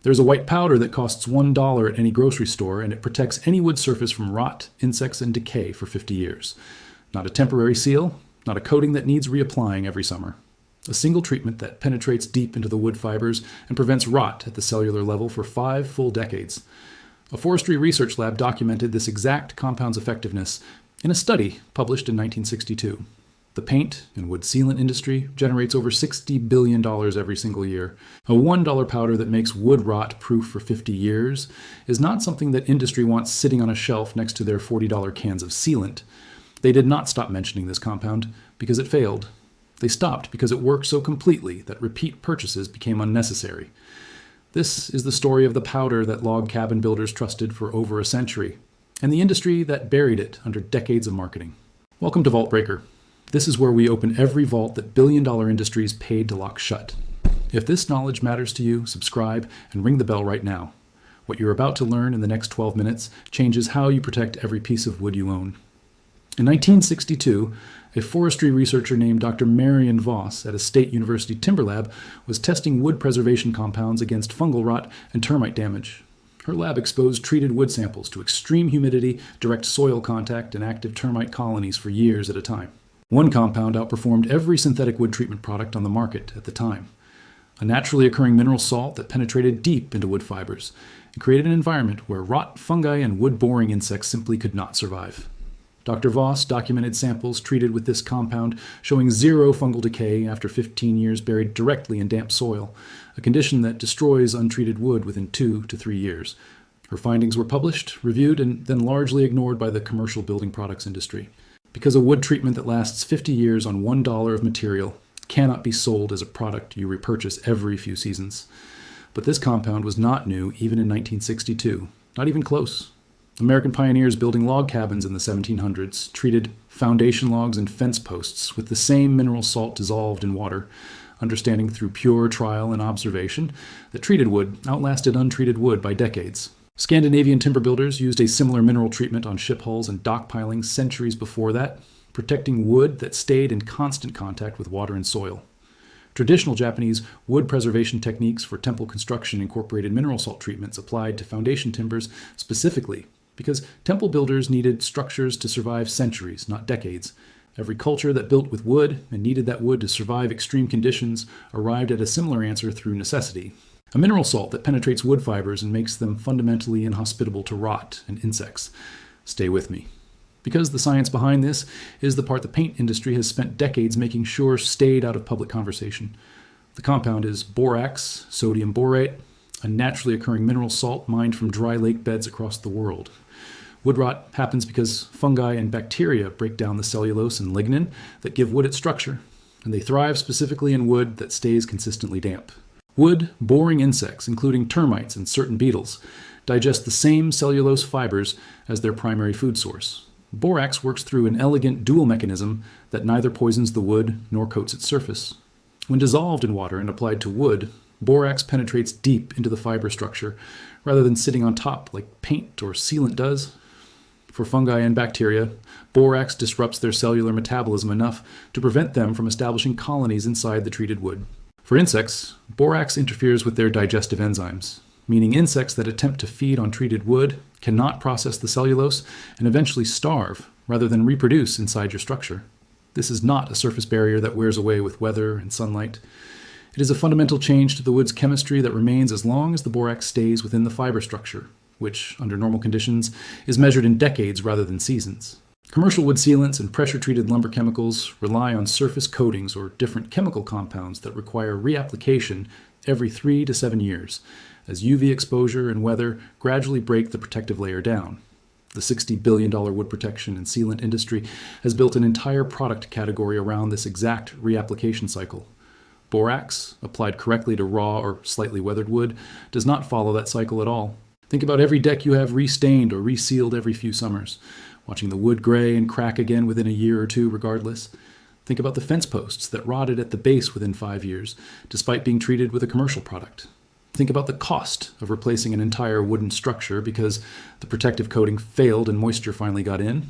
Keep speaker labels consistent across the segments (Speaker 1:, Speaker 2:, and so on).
Speaker 1: There's a white powder that costs $1 at any grocery store, and it protects any wood surface from rot, insects, and decay for 50 years. Not a temporary seal, not a coating that needs reapplying every summer. A single treatment that penetrates deep into the wood fibers and prevents rot at the cellular level for 5 full decades. A forestry research lab documented this exact compound's effectiveness in a study published in 1962. The paint and wood sealant industry generates over $60 billion every single year. A $1 powder that makes wood rot proof for 50 years is not something that industry wants sitting on a shelf next to their $40 cans of sealant. They did not stop mentioning this compound because it failed. They stopped because it worked so completely that repeat purchases became unnecessary. This is the story of the powder that log cabin builders trusted for over a century, and the industry that buried it under decades of marketing. Welcome to Vault Breaker. This is where we open every vault that billion-dollar industries paid to lock shut. If this knowledge matters to you, subscribe and ring the bell right now. What you're about to learn in the next 12 minutes changes how you protect every piece of wood you own. In 1962, a forestry researcher named Dr. Marion Voss at a state university timber lab was testing wood preservation compounds against fungal rot and termite damage. Her lab exposed treated wood samples to extreme humidity, direct soil contact, and active termite colonies for years at a time. One compound outperformed every synthetic wood treatment product on the market at the time. A naturally occurring mineral salt that penetrated deep into wood fibers and created an environment where rot, fungi, and wood-boring insects simply could not survive. Dr. Voss documented samples treated with this compound showing zero fungal decay after 15 years buried directly in damp soil, a condition that destroys untreated wood within 2 to 3 years. Her findings were published, reviewed, and then largely ignored by the commercial building products industry. Because a wood treatment that lasts 50 years on $1 of material cannot be sold as a product you repurchase every few seasons. But this compound was not new even in 1962, not even close. American pioneers building log cabins in the 1700s treated foundation logs and fence posts with the same mineral salt dissolved in water, understanding through pure trial and observation that treated wood outlasted untreated wood by decades. Scandinavian timber builders used a similar mineral treatment on ship hulls and dock pilings centuries before that, protecting wood that stayed in constant contact with water and soil. Traditional Japanese wood preservation techniques for temple construction incorporated mineral salt treatments applied to foundation timbers specifically because temple builders needed structures to survive centuries, not decades. Every culture that built with wood and needed that wood to survive extreme conditions arrived at a similar answer through necessity. A mineral salt that penetrates wood fibers and makes them fundamentally inhospitable to rot and insects. Stay with me. Because the science behind this is the part the paint industry has spent decades making sure stayed out of public conversation. The compound is borax, sodium borate, a naturally occurring mineral salt mined from dry lake beds across the world. Wood rot happens because fungi and bacteria break down the cellulose and lignin that give wood its structure, and they thrive specifically in wood that stays consistently damp. Wood-boring insects, including termites and certain beetles, digest the same cellulose fibers as their primary food source. Borax works through an elegant dual mechanism that neither poisons the wood nor coats its surface. When dissolved in water and applied to wood, borax penetrates deep into the fiber structure rather than sitting on top like paint or sealant does. For fungi and bacteria, borax disrupts their cellular metabolism enough to prevent them from establishing colonies inside the treated wood. For insects, borax interferes with their digestive enzymes, meaning insects that attempt to feed on treated wood cannot process the cellulose and eventually starve rather than reproduce inside your structure. This is not a surface barrier that wears away with weather and sunlight. It is a fundamental change to the wood's chemistry that remains as long as the borax stays within the fiber structure, which, under normal conditions, is measured in decades rather than seasons. Commercial wood sealants and pressure-treated lumber chemicals rely on surface coatings or different chemical compounds that require reapplication every 3 to 7 years, as UV exposure and weather gradually break the protective layer down. The $60 billion wood protection and sealant industry has built an entire product category around this exact reapplication cycle. Borax, applied correctly to raw or slightly weathered wood, does not follow that cycle at all. Think about every deck you have restained or resealed every few summers, watching the wood gray and crack again within a year or two regardless. Think about the fence posts that rotted at the base within 5 years, despite being treated with a commercial product. Think about the cost of replacing an entire wooden structure because the protective coating failed and moisture finally got in.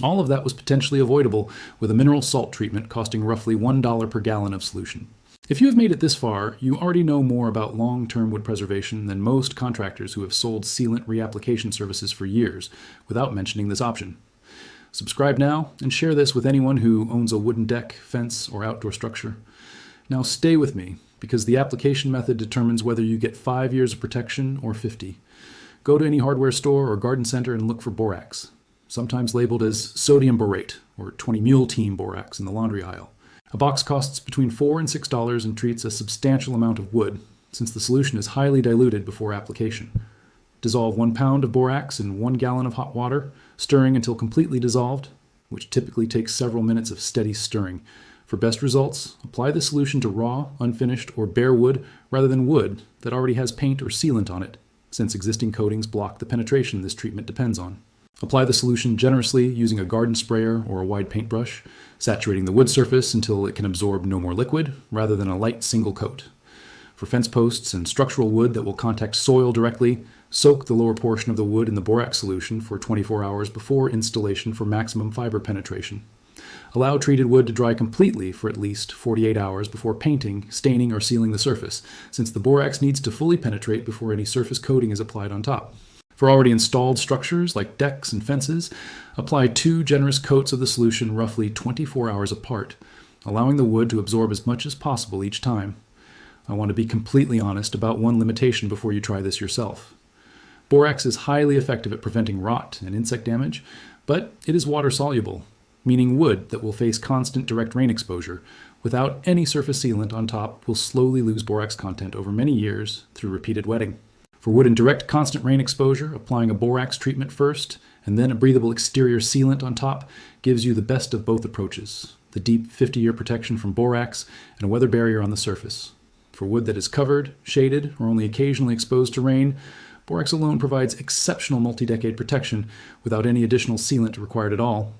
Speaker 1: All of that was potentially avoidable with a mineral salt treatment costing roughly $1 per gallon of solution. If you have made it this far, you already know more about long-term wood preservation than most contractors who have sold sealant reapplication services for years without mentioning this option. Subscribe now and share this with anyone who owns a wooden deck, fence, or outdoor structure. Now stay with me, because the application method determines whether you get 5 years of protection or 50. Go to any hardware store or garden center and look for borax, sometimes labeled as sodium borate or 20 mule team borax in the laundry aisle. A box costs between $4 and $6 and treats a substantial amount of wood, since the solution is highly diluted before application. Dissolve 1 pound of borax in 1 gallon of hot water, stirring until completely dissolved, which typically takes several minutes of steady stirring. For best results, apply the solution to raw, unfinished, or bare wood rather than wood that already has paint or sealant on it, since existing coatings block the penetration this treatment depends on. Apply the solution generously using a garden sprayer or a wide paintbrush, saturating the wood surface until it can absorb no more liquid, rather than a light single coat. For fence posts and structural wood that will contact soil directly, soak the lower portion of the wood in the borax solution for 24 hours before installation for maximum fiber penetration. Allow treated wood to dry completely for at least 48 hours before painting, staining, or sealing the surface, since the borax needs to fully penetrate before any surface coating is applied on top. For already installed structures like decks and fences, apply 2 generous coats of the solution roughly 24 hours apart, allowing the wood to absorb as much as possible each time. I want to be completely honest about one limitation before you try this yourself. Borax is highly effective at preventing rot and insect damage, but it is water soluble, meaning wood that will face constant direct rain exposure without any surface sealant on top will slowly lose borax content over many years through repeated wetting. For wood in direct constant rain exposure, applying a borax treatment first and then a breathable exterior sealant on top gives you the best of both approaches, the deep 50-year protection from borax and a weather barrier on the surface. For wood that is covered, shaded, or only occasionally exposed to rain, borax alone provides exceptional multi-decade protection without any additional sealant required at all.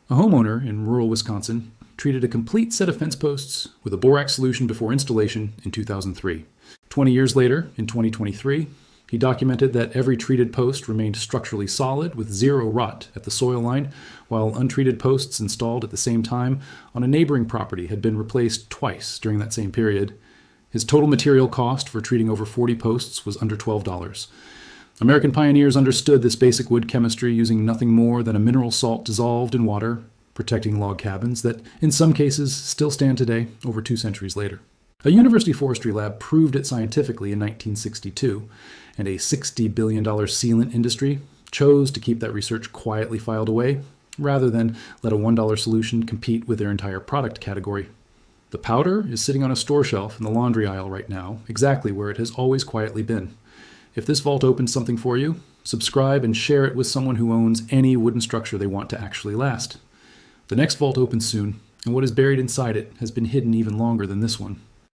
Speaker 1: A homeowner in rural Wisconsin treated a complete set of fence posts with a borax solution before installation in 2003. 20 years later, in 2023, he documented that every treated post remained structurally solid with 0 rot at the soil line, while untreated posts installed at the same time on a neighboring property had been replaced twice during that same period. His total material cost for treating over 40 posts was under $12. American pioneers understood this basic wood chemistry using nothing more than a mineral salt dissolved in water, protecting log cabins that, in some cases, still stand today over 2 centuries later. A university forestry lab proved it scientifically in 1962, and a $60 billion sealant industry chose to keep that research quietly filed away, rather than let a $1 solution compete with their entire product category. The powder is sitting on a store shelf in the laundry aisle right now, exactly where it has always quietly been. If this vault opens something for you, subscribe and share it with someone who owns any wooden structure they want to actually last. The next vault opens soon, and what is buried inside it has been hidden even longer than this one.